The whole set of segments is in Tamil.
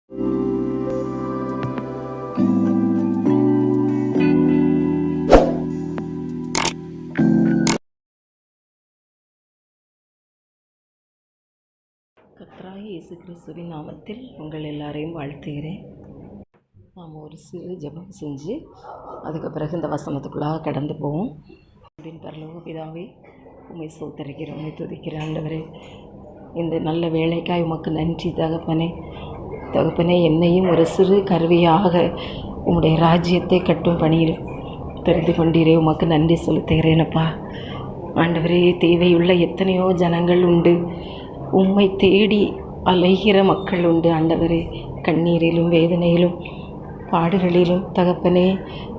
கர்த்தராகிய இயேசு கிறிஸ்துவின் நாமத்தில் உங்கள் எல்லாரையும் வாழ்த்துகிறேன். நாம் ஒரு சிறு ஜெபம் செஞ்சு அதுக்கு பிறகு இந்த வசனத்துக்குள்ளாக கடந்து போவோம். அப்படின்னு பரலோக பிதாவே, உம்மை ஸ்தோத்திரிக்கிறேன், உம்மை துதிக்கிறேன். ஆண்டவரே, இந்த நல்ல வேலைக்காய் உமக்கு நன்றி தகப்பனே. என்னையும் ஒரு சிறு கருவியாக உம்முடைய ராஜ்யத்தை கட்டும் பணியில் தெரிந்து கொண்டீரே, உமக்கு நன்றி செலுத்துகிறேனப்பா. ஆண்டவரே, தேவையுள்ள எத்தனையோ ஜனங்கள் உண்டு, உம்மை தேடி அலைகிற மக்கள் உண்டு. ஆண்டவரே, கண்ணீரிலும் வேதனையிலும் பாடுகளிலும் தகப்பனே,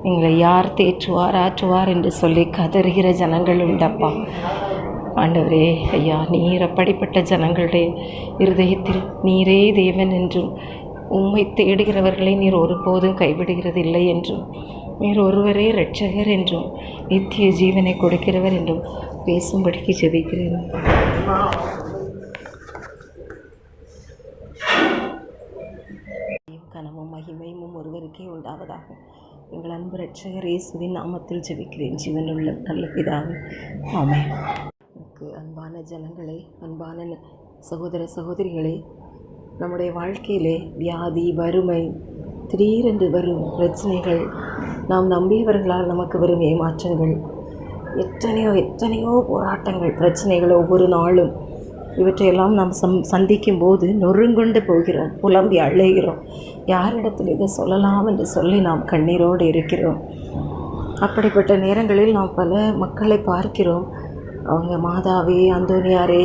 எங்களை யார் தேற்றுவார் ஆற்றுவார் என்று சொல்லி கதறுகிற ஜனங்கள் உண்டப்பா. ஆண்டவரே ஐயா, நீர் அப்படிப்பட்ட ஜனங்களுடைய இருதயத்தில் நீரே தேவன் என்றும், உம்மை தேடுகிறவர்களை நீர் ஒருபோதும் கைவிடுகிறதில்லை என்றும், நீர் ஒருவரே இரட்சகர் என்றும், நித்திய ஜீவனை கொடுக்கிறவர் என்றும் பேசும்படிக்கு ஜெபிக்கிறேன். கனமும் மகிமையும் ஒருவருக்கே உண்டாவதாக. எங்கள் அன்பு இரட்சகர் இயேசுவின் நாமத்தில் ஜெபிக்கிறேன், ஜீவனுள்ள நல்ல பிதாவே, ஆமென். அன்பான ஜனங்களே, அன்பான சகோதர சகோதரிகளே, நம்முடைய வாழ்க்கையிலே வியாதி, வறுமை, திடீரென்று வரும் பிரச்சனைகள், நாம் நம்பியவர்களால் நமக்கு வரும் ஏமாற்றங்கள், எத்தனையோ போராட்டங்கள், பிரச்சனைகள் ஒவ்வொரு நாளும், இவற்றையெல்லாம் நாம் சந்திக்கும் போது நொறுங்கொண்டு போகிறோம், புலம்பி அழைகிறோம். யாரிடத்தில் இதை சொல்லலாம் என்று சொல்லி நாம் கண்ணீரோடு இருக்கிறோம். அப்படிப்பட்ட நேரங்களில் நாம் பல மக்களை பார்க்கிறோம். அவங்க மாதாவே, அந்தோனியாரே,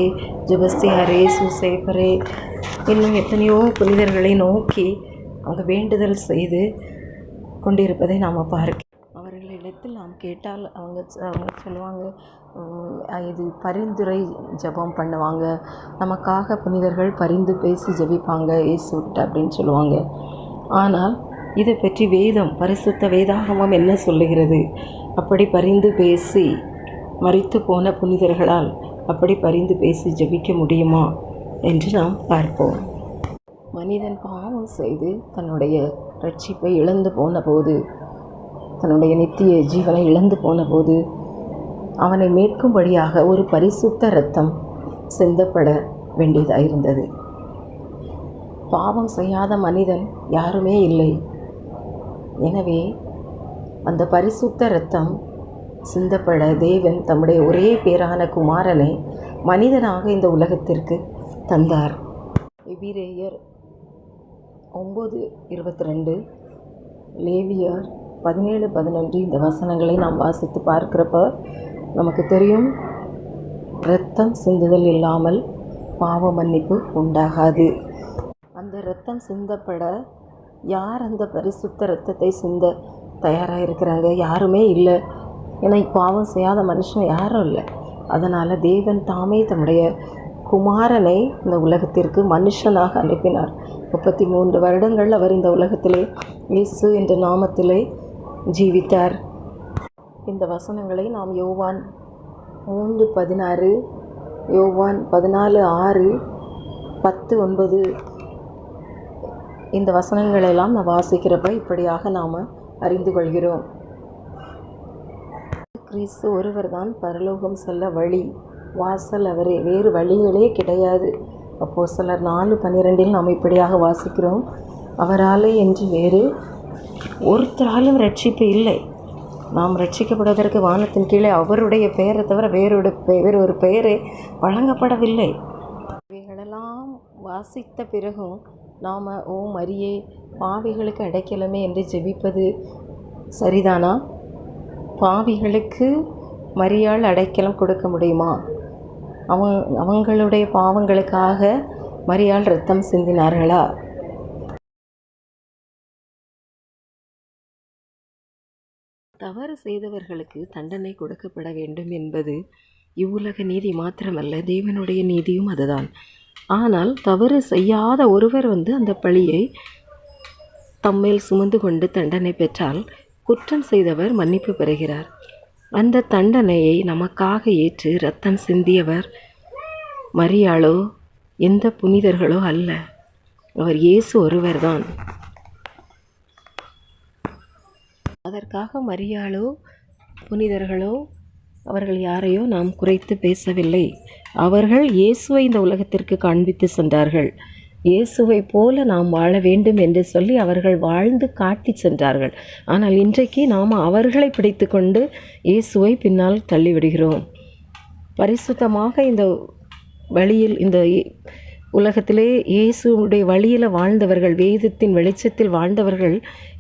ஜெபஸ்தியாரே, சூசேப்பரே, இன்னும் எத்தனையோ புனிதர்களை நோக்கி அவங்க வேண்டுதல் செய்து கொண்டிருப்பதை நாம் பார்க்கிறோம். அவர்களிடத்தில் நாம் கேட்டால் அவங்க சொல்லுவாங்க, இது பரிந்துரை ஜெபம் பண்ணுவாங்க, நமக்காக புனிதர்கள் பரிந்து பேசி ஜெபிப்பாங்க இயேசுட்ட அப்படின்னு சொல்லுவாங்க. ஆனால் இதை பற்றி வேதம், பரிசுத்த வேதாகமம் என்ன சொல்லுகிறது? அப்படி பரிந்து பேசி மரித்து போன புனிதர்களால் அப்படி பரிந்து பேசி ஜெபிக்க முடியுமா என்று நாம் பார்ப்போம். மனிதன் பாவம் செய்து தன்னுடைய ரட்சிப்பை இழந்து போன போது, தன்னுடைய நித்திய ஜீவனை இழந்து போன போது, அவனை மீட்கும்படியாக ஒரு பரிசுத்த இரத்தம் சிந்தப்பட வேண்டியதாக இருந்தது. பாவம் செய்யாத மனிதன் யாருமே இல்லை. எனவே அந்த பரிசுத்த இரத்தம் சிந்தப்பட தேவன் தம்முடைய ஒரே பேரான குமாரனை மனிதனாக இந்த உலகத்திற்கு தந்தார். எபிரேயர் 9:22, லேவியர் 17:11 இந்த வசனங்களை நாம் வாசித்து பார்க்கிறப்ப நமக்கு தெரியும், இரத்தம் சிந்துதல் இல்லாமல் பாவ மன்னிப்பு உண்டாகாது. அந்த இரத்தம் சிந்தப்பட யார் அந்த பரிசுத்த இரத்தத்தை சிந்த தயாராக இருக்கிறாங்க? யாருமே இல்லை. ஏன்னா பாவம் செய்யாத மனுஷன் யாரும் இல்லை. அதனால் தேவன் தாமே தம்முடைய குமாரனை இந்த உலகத்திற்கு மனுஷனாக அனுப்பினார். 33 வருடங்கள் அவர் இந்த உலகத்திலே இயேசு என்ற நாமத்திலே ஜீவித்தார். இந்த வசனங்களை நாம் யோவான் 3:16, யோவான் 14:6, 10:9 இந்த வசனங்களெல்லாம் நாம் வாசிக்கிறப்ப இப்படியாக நாம் அறிந்து கொள்கிறோம். கிறிஸ்து ஒருவர் தான் பரலோகம் செல்ல வழி, வாசல் அவரே, வேறு வழிகளே கிடையாது. அப்போஸ்தலர் 4:12 நாம் இப்படியாக வாசிக்கிறோம், அவராலே என்று வேறு ஒருத்தராலும் ரட்சிப்பு இல்லை. நாம் ரட்சிக்கப்படுவதற்கு வானத்தின் கீழே அவருடைய பெயரை தவிர வேறு ஒரு பெயரே வழங்கப்படவில்லை. இவைகளெல்லாம் வாசித்த பிறகும் நாம் ஓ மரியே, பாவிகளுக்கு அடைக்கலமே என்று ஜெபிப்பது சரிதானா? பாவிகளுக்கு மரியாள் அடைக்கலம் கொடுக்க முடியுமா? அவங்களுடைய பாவங்களுக்காக மரியாள் இரத்தம் சிந்தினார்களா? தவறு செய்தவர்களுக்கு தண்டனை கொடுக்கப்பட வேண்டும் என்பது இவ்வுலக நீதி மாத்திரமல்ல, தேவனுடைய நீதியும் அதுதான். ஆனால் தவறு செய்யாத ஒருவர் அந்த பழியை தம்மேல் சுமந்து கொண்டு தண்டனை பெற்றால் குற்றம் செய்தவர் மன்னிப்பு பெறுகிறார். அந்த தண்டனையை நமக்காக ஏற்று இரத்தம் சிந்தியவர் மரியாளோ எந்த புனிதர்களோ அல்ல. அவர் இயேசு ஒருவர் தான். அதற்காக மரியாளோ புனிதர்களோ அவர்கள் யாரையோ நாம் குறைத்து பேசவில்லை. அவர்கள் இயேசுவை இந்த உலகத்திற்கு காண்பித்து சென்றார்கள். இயேசுவை போல நாம் வாழ வேண்டும் என்று சொல்லி அவர்கள் வாழ்ந்து காட்டி சென்றார்கள். ஆனால் இன்றைக்கு நாம் அவர்களை பிடித்து கொண்டு இயேசுவை பின்னால் தள்ளிவிடுகிறோம். பரிசுத்தமாக இந்த வழியில், இந்த உலகத்திலே இயேசுடைய வழியில் வாழ்ந்தவர்கள், வேதத்தின் வெளிச்சத்தில் வாழ்ந்தவர்கள்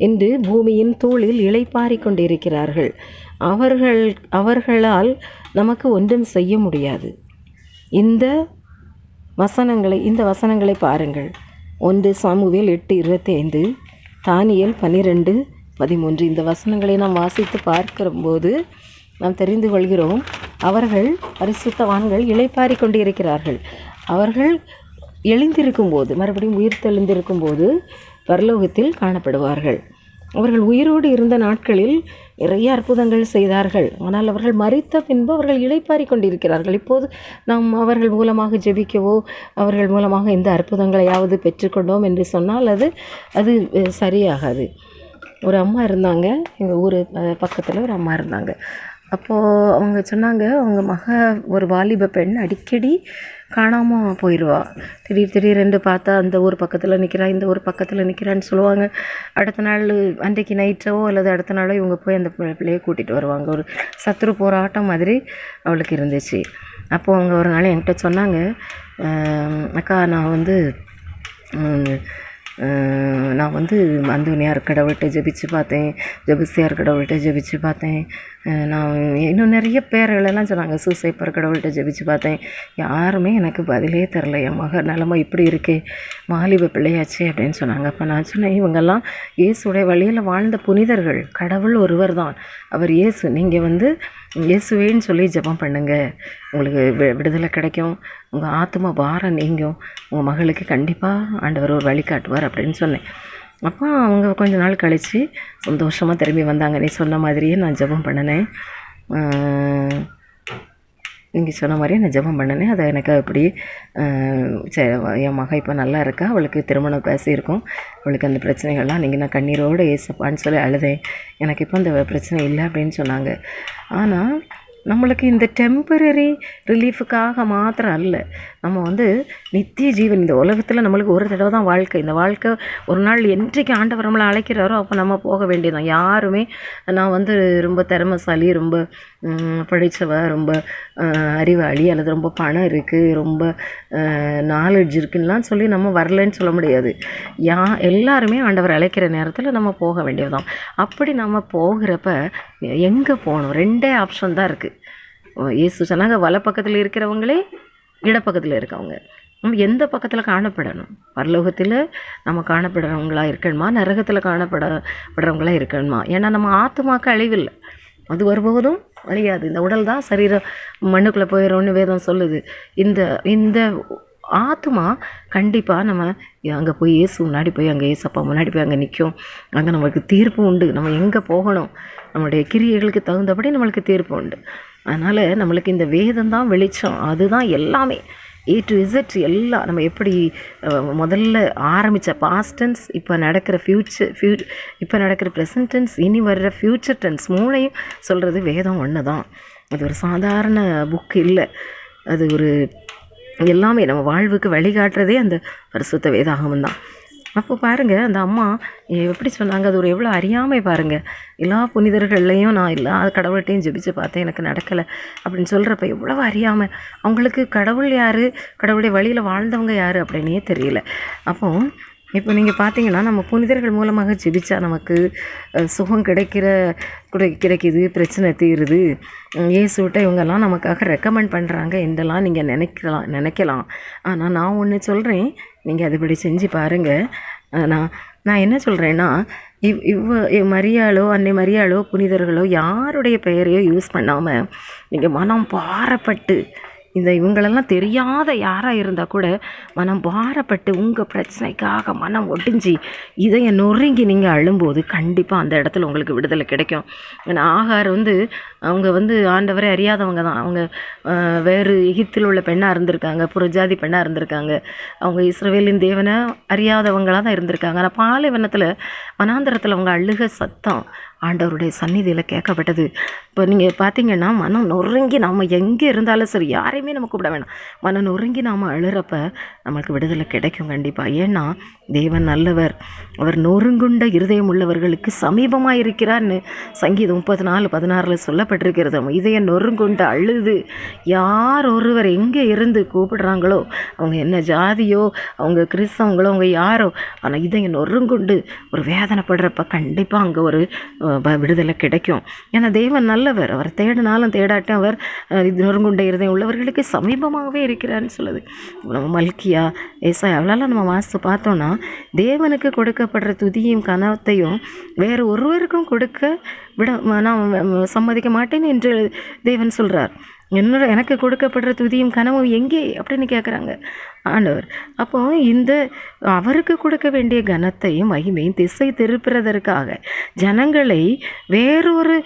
இன்று பூமியின் தூளில் இளைப்பாரி கொண்டிருக்கிறார்கள். அவர்களால் நமக்கு ஒன்றும் செய்ய முடியாது. இந்த வசனங்களை பாருங்கள். 1 சாமுவேல் 8:25, தானியேல் 12:13. இந்த வசனங்களை நாம் வாசித்து பார்க்கும்போது நாம் தெரிந்து கொள்கிறோம், அவர்கள் பரிசுத்தவான்கள் இளைப்பாரி கொண்டிருக்கிறார்கள். அவர்கள் எழுந்திருக்கும் போது, மறுபடியும் உயிர் தெழுந்திருக்கும் போது பரலோகத்தில் காணப்படுவார்கள். அவர்கள் உயிரோடு இருந்த நாட்களில் நிறைய அற்புதங்கள் செய்தார்கள். ஆனால் அவர்கள் மரித்த பின்பு அவர்கள் இளைப்பாரி கொண்டிருக்கிறார்கள். இப்போது நாம் அவர்கள் மூலமாக ஜெபிக்கவோ அவர்கள் மூலமாக இந்த அற்புதங்களையாவது பெற்றுக்கொண்டோம் என்று சொன்னால் அது சரியாகாது. ஒரு அம்மா இருந்தாங்க, எங்கள் ஊர் பக்கத்தில் ஒரு அம்மா இருந்தாங்க. அப்போது அவங்க சொன்னாங்க, அவங்க ஒரு வாலிப பெண் அடிக்கடி காணாமல் போயிடுவா. திடீரென்று பார்த்தா அந்த ஊர் பக்கத்தில் நிற்கிறா, இந்த ஊர் பக்கத்தில் நிற்கிறான்னு சொல்லுவாங்க. அடுத்த நாள் அன்றைக்கு நைட்டோ அல்லது அடுத்த நாளோ இவங்க போய் அந்த பிள்ளையை கூட்டிகிட்டு வருவாங்க. ஒரு சத்துரு போராட்டம் மாதிரி அவளுக்கு இருந்துச்சு. அப்போது அவங்க ஒரு நாள் என்கிட்ட சொன்னாங்க, அக்கா நான் வந்து அந்தோனியார் கடவுள்கிட்ட ஜெபிச்சு பார்த்தேன், ஜெபஸ்தியார் கடவுள்கிட்ட ஜெபிச்சு பார்த்தேன், நான் இன்னும் நிறைய பேர்களெல்லாம் சொன்னாங்க, சூசைப்பர் கடவுள்கிட்ட ஜெபிச்சு பார்த்தேன், யாருமே எனக்கு பதிலே தரல. என் நிலமை இப்படி இருக்கே, வாலிப பிள்ளையாச்சே அப்படின்னு சொன்னாங்க. அப்போ நான் சொன்னேன், இவங்கெல்லாம் இயேசுடைய வழியில் வாழ்ந்த புனிதர்கள். கடவுள் ஒருவர் தான், அவர் இயேசு. நீங்கள் இயேசுவேன்னு சொல்லி ஜெபம் பண்ணுங்கள், உங்களுக்கு விடுதலை கிடைக்கும், உங்கள் ஆத்மா பாரம் நீங்கும், உங்கள் மகளுக்கு கண்டிப்பாக ஆண்டவர் ஒரு வழி காட்டுவார் அப்படின்னு சொன்னேன். அப்போ அவங்க கொஞ்ச நாள் கழித்து சந்தோஷமாக திரும்பி வந்தாங்க. நீ சொன்ன மாதிரியே நான் ஜெபம் பண்ணினேன், நீங்கள் சொன்ன மாதிரியே நான் ஜெபம் பண்ணினேன். அதை எனக்கு அப்படி என் மக இப்போ நல்லா இருக்கா, அவளுக்கு திருமணம் பேசியிருக்கோம், அவளுக்கு அந்த பிரச்சனைகள்லாம் நீங்கள் நான் கண்ணீரோடு ஏசப்பான்னு சொல்லி அழுதேன், எனக்கு இப்போ அந்த பிரச்சனை இல்லை அப்படின்னு சொன்னாங்க. ஆனால் நம்மளுக்கு இந்த டெம்பரரி ரிலீஃபுக்காக மாத்திரம் அல்ல, நம்ம நித்திய ஜீவன். இந்த உலகத்தில் நம்மளுக்கு ஒரு தடவை தான் வாழ்க்கை. இந்த வாழ்க்கை ஒரு நாள் என்றைக்கு ஆண்டவர் நம்மளை அழைக்கிறாரோ அப்போ நம்ம போக வேண்டியதான். யாருமே நான் ரொம்ப திறமைசாலி, ரொம்ப படித்தவ, ரொம்ப அறிவாளி அல்லது ரொம்ப பணம் இருக்குது, ரொம்ப நாலேஜ் இருக்குன்னெலாம் சொல்லி நம்ம வரலன்னு சொல்ல முடியாது. எல்லாருமே ஆண்டவர் அழைக்கிற நேரத்தில் நம்ம போக வேண்டியதுதான். அப்படி நம்ம போகிறப்ப எங்கே போகணும்? 2 ஆப்ஷன் தான் இருக்குது. இயேசு சொன்னாங்க, வலை பக்கத்தில் இருக்கிறவங்களே இடப்பக்கத்தில் இருக்கவங்க. நம்ம எந்த பக்கத்தில் காணப்படணும்? பரலோகத்தில் நம்ம காணப்படுறவங்களாக இருக்கணுமா, நரகத்தில் காணப்படுறவங்களா இருக்கணுமா? ஏன்னா நம்ம ஆத்துமாக்கு அழிவில்லை, அது ஒருபோதும் அழியாது. இந்த உடல் தான் சரீரம் மண்ணுக்குள்ளே போயிடும்னு வேதம் சொல்லுது. இந்த ஆத்மா கண்டிப்பாக நம்ம அங்கே போய் இயேசு முன்னாடி போய், அங்கே இயேசப்பா முன்னாடி போய் அங்கே நிற்கும். அங்கே நம்மளுக்கு தீர்ப்பு உண்டு. நம்ம எங்கே போகணும், நம்மளுடைய கிரியைகளுக்கு தகுந்தபடி நம்மளுக்கு தீர்ப்பு உண்டு. அதனால் நம்மளுக்கு இந்த வேதம் தான் வெளிச்சம், அதுதான் எல்லாமே, A to Z எல்லாம். நம்ம எப்படி முதல்ல ஆரம்பித்த பாஸ்ட் டென்ஸ், இப்போ நடக்கிற இப்போ நடக்கிற ப்ரெசன்ட் டென்ஸ், இனி வர்ற ஃப்யூச்சர் டென்ஸ், 3ஐயும் சொல்கிறது வேதம் ஒன்று தான். அது ஒரு சாதாரண புக் இல்லை, அது ஒரு எல்லாமே நம்ம வாழ்வுக்கு வழிகாட்டுறதே அந்த பரிசுத்த வேதாகமம் தான். அப்போ பாருங்கள், அந்த அம்மா எப்படி சொன்னாங்க, அது ஒரு எவ்வளோ அறியாமை பாருங்கள். எல்லா புனிதர்கள்லையும் நான் எல்லா கடவுள்கிட்டையும் ஜெபிச்சு பார்த்தேன், எனக்கு நடக்கலை அப்படின்னு சொல்கிறப்ப எவ்வளோ அறியாமை. அவங்களுக்கு கடவுள் யார், கடவுளுடைய வழியில் வாழ்ந்தவங்க யார் அப்படின்னே தெரியல. இப்போ நீங்கள் பார்த்தீங்கன்னா, நம்ம புனிதர்கள் மூலமாக ஜெபிச்சா நமக்கு சுகம் கிடைக்குது, பிரச்சனை தீருது, இயேசுவிட்ட இவங்கெல்லாம் நமக்காக ரெக்கமெண்ட் பண்ணுறாங்க என்றெல்லாம் நீங்கள் நினைக்கலாம். ஆனால் நான் ஒன்று சொல்கிறேன், நீங்கள் அதுபடி செஞ்சு பாருங்கள். நான் என்ன சொல்கிறேன்னா, மரியாளோ அன்னை மரியாளோ புனிதர்களோ யாருடைய பெயரையோ யூஸ் பண்ணாமல் நீங்கள் மனம் பாரப்பட்டு இவங்களெல்லாம் தெரியாத யாராக இருந்தால் கூட மனம் பாரப்பட்டு உங்கள் பிரச்சனைக்காக மனம் ஒடிஞ்சி இதையை நொறுங்கி நீங்கள் அழும்போது கண்டிப்பாக அந்த இடத்துல உங்களுக்கு விடுதலை கிடைக்கும். ஏன்னா ஆகார் அவங்க ஆண்டவரை அறியாதவங்க தான். அவங்க வேறு எகிப்தில் உள்ள பெண்ணாக இருந்திருக்காங்க, புறஜாதி பெண்ணாக இருந்திருக்காங்க. அவங்க இஸ்ரவேலின் தேவனை அறியாதவங்களாக தான் இருந்திருக்காங்க. ஆனால் பாலைவனத்தில் வனாந்தரத்தில் அவங்க அழுக சத்தம் ஆண்டவருடைய சந்நிதியில் கேட்கப்பட்டது. இப்போ நீங்கள் பார்த்தீங்கன்னா மனம் நொறுங்கி நாம் எங்கே இருந்தாலும் சரி, யாரையுமே நம்ம கூப்பிட வேணாம், மனம் நொறுங்கி நாம் அழுறப்ப நம்மளுக்கு விடுதலை கிடைக்கும் கண்டிப்பாக. ஏன்னா தேவன் நல்லவர், அவர் நொறுங்குண்ட இருதயம் உள்ளவர்களுக்கு சமீபமாக இருக்கிறார்னு சங்கீதம் 34:16 சொல்லப்பட்டிருக்கிறது. இதய நொறுங்குண்ட அழுது யார் ஒருவர் எங்கே இருந்து கூப்பிடுறாங்களோ, அவங்க என்ன ஜாதியோ, அவங்க கிறிஸ்தவங்களோ, அவங்க யாரோ, ஆனால் இதயம் நொறுங்குண்டு ஒரு வேதனைப்படுறப்ப கண்டிப்பாக அங்கே ஒரு விடுதலை கிடைக்கும். ஏன்னா தேவன் நல்லவர், அவர் தேடினாலும் தேடாட்டும் அவர் நொறுங்குண்ட இருதயம் உள்ளவர்களுக்கு சமீபமாகவே இருக்கிறான்னு சொல்லுது. நம்ம மல்கியா, ஏசாயா அவளெல்லாம் நம்ம வாசித்து பார்த்தோன்னா தேவனுக்கு கொடுக்கப்படுற துதியும் கனத்தையும் வேறு ஒருவருக்கும் கொடுக்க நான் சம்மதிக்க மாட்டேன் என்று தேவன் சொல்கிறார். எனக்கு கொடுக்கப்படுற துதியும் கனவும் எங்கே அப்படின்னு கேட்குறாங்க ஆண்டவர். அப்போ அவருக்கு கொடுக்க வேண்டிய கனத்தையும் மகிமையும் திசை திருப்புறதற்காக, ஜனங்களை வேறொரு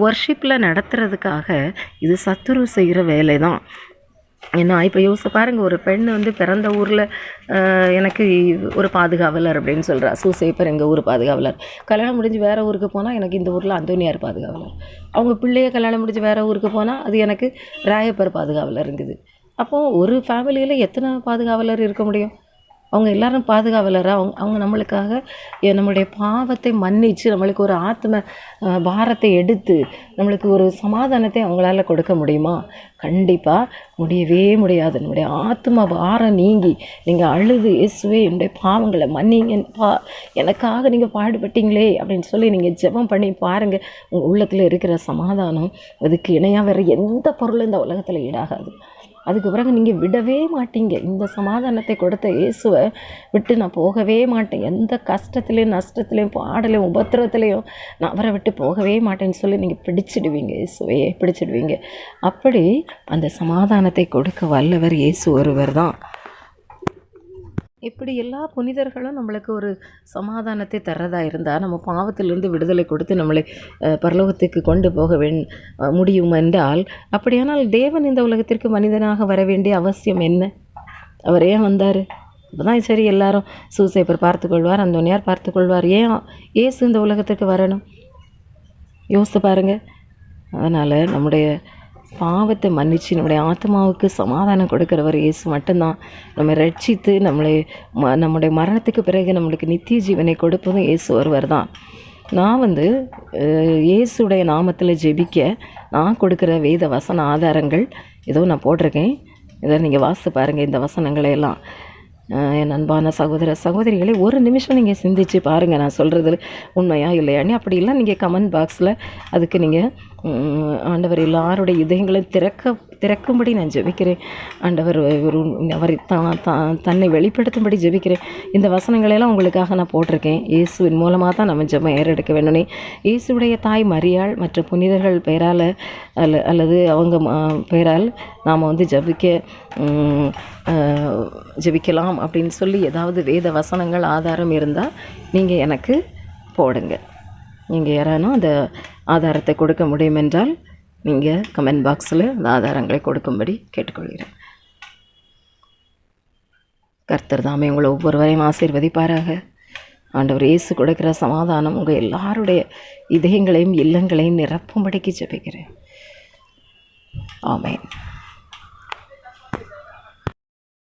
வர்ஷிப்பில் நடத்துறதுக்காக இது சத்துரு செய்கிற வேலை தான். ஏன்னா இப்போ யோசிச்சு பாருங்கள், ஒரு பெண் பிறந்த ஊரில் எனக்கு ஒரு பாதுகாவலர் அப்படின்னு சொல்கிறா. சூசைப்பர் எங்கள் ஊர் பாதுகாவலர். கல்யாணம் முடிஞ்சு வேறு ஊருக்கு போனால் எனக்கு இந்த ஊரில் அந்தோனியார் பாதுகாவலர். அவங்க பிள்ளைய கல்யாணம் முடிஞ்சு வேறு ஊருக்கு போனால் அது எனக்கு ராயப்பர் பாதுகாவலர் இருக்குது. அப்போது ஒரு ஃபேமிலியில் எத்தனை பாதுகாவலர் இருக்க முடியும்? அவங்க எல்லாரும் பாதுகாவலராக அவங்க நம்மளுக்காக நம்மளுடைய பாவத்தை மன்னித்து நம்மளுக்கு ஒரு ஆத்ம பாரத்தை எடுத்து நம்மளுக்கு ஒரு சமாதானத்தை அவங்களால கொடுக்க முடியுமா? கண்டிப்பாக முடியவே முடியாது. நம்முடைய ஆத்ம பாரம் நீங்கி நீங்கள் அழுது இயேசுவே என்னுடைய பாவங்களை மன்னிங்கப்பா, எனக்காக நீங்கள் பாடுபட்டீங்களே அப்படின்னு சொல்லி நீங்கள் ஜெபம் பண்ணி பாருங்கள். உங்கள் உள்ளத்தில் இருக்கிற சமாதானம் அதுக்கு இணையாக வேறு எந்த பொருளும் இந்த உலகத்தில் ஈடாகாது. அதுக்கு பிறகு நீங்கள் விடவே மாட்டீங்க. இந்த சமாதானத்தை கொடுத்த இயேசுவை விட்டு நான் போகவே மாட்டேன், எந்த கஷ்டத்துலேயும் நஷ்டத்துலேயும் பாடலையும் உபத்திரத்துலேயும் நான் அவரை விட்டு போகவே மாட்டேன்னு சொல்லி நீங்கள் பிடிச்சிடுவீங்க, இயேசுவையே பிடிச்சிடுவீங்க. அப்படி அந்த சமாதானத்தை கொடுக்க வல்லவர் இயேசு ஒருவர் தான். இப்படி எல்லா புனிதர்களும் நம்மளுக்கு ஒரு சமாதானத்தை தர்றதா இருந்தால் நம்ம பாவத்திலிருந்து விடுதலை கொடுத்து நம்மளை பரலோகத்துக்கு கொண்டு போக முடியும் என்றால், அப்படியானால் தேவன் இந்த உலகத்திற்கு மனிதனாக வர வேண்டிய அவசியம் என்ன? அவர் ஏன் வந்தார்? அப்போ தான் சரி எல்லாரும் சூசைப்பர் பார்த்துக்கொள்வார், அந்தோனியார் பார்த்துக்கொள்வார். ஏன் இயேசு இந்த உலகத்துக்கு வரணும்? யோசித்து பாருங்கள். அதனால் நம்முடைய பாவத்தை மன்னித்து நம்முடைய ஆத்மாவுக்கு சமாதானம் கொடுக்குறவர் இயேசு மட்டும்தான். நம்ம ரட்சித்து நம்முடைய மரணத்துக்கு பிறகு நம்மளுக்கு நித்திய ஜீவனை கொடுப்பதும் இயேசு ஒருவர் தான். நான் இயேசுடைய நாமத்தில் ஜெபிக்க நான் கொடுக்குற வேத வசன ஆதாரங்கள் ஏதோ நான் போட்டிருக்கேன். இதை நீங்கள் வாசித்து பாருங்கள். இந்த வசனங்களையெல்லாம் என் அன்பான சகோதர சகோதரிகளை ஒரு நிமிஷம் நீங்கள் சிந்திச்சு பாருங்கள், நான் சொல்கிறது உண்மையா இல்லையான்னு. அப்படி இல்லை நீங்கள் கமெண்ட் பாக்ஸில் அதுக்கு நீங்கள் ஆண்டவர் எல்லாருடைய இதயங்களை திறக்கும்படி நான் ஜெபிக்கிறேன். ஆண்டவர் அவர் தன்னை வெளிப்படுத்தும்படி ஜெபிக்கிறேன். இந்த வசனங்களெல்லாம் உங்களுக்காக நான் போட்டிருக்கேன். இயேசுவின் மூலமாக தான் நம்ம ஜெபம் ஏறெடுக்க வேணும்னே. இயேசுடைய தாய் மரியாள் மற்ற புனிதர்கள் பெயரால் அல்லது அவங்க பெயரால் நாம் ஜெபிக்கலாம் அப்படின்னு சொல்லி ஏதாவது வேத வசனங்கள் ஆதாரம் இருந்தால் நீங்கள் எனக்கு போடுங்க. நீங்கள் யாரானும் அந்த ஆதாரத்தை கொடுக்க முடியும் என்றால் நீங்கள் கமெண்ட் பாக்ஸில் அந்த ஆதாரங்களை கொடுக்கும்படி கேட்டுக்கொள்கிறேன். கர்த்தர் தாமே உங்களை ஒவ்வொருவரையும் ஆசீர்வதிப்பாராக. ஆண்டவர் இயேசு கொடுக்கிற சமாதானம் உங்கள் எல்லாருடைய இதயங்களையும் இல்லங்களையும் நிரப்பும்படிக்கு ஜெபிக்கிறேன். ஆமென்.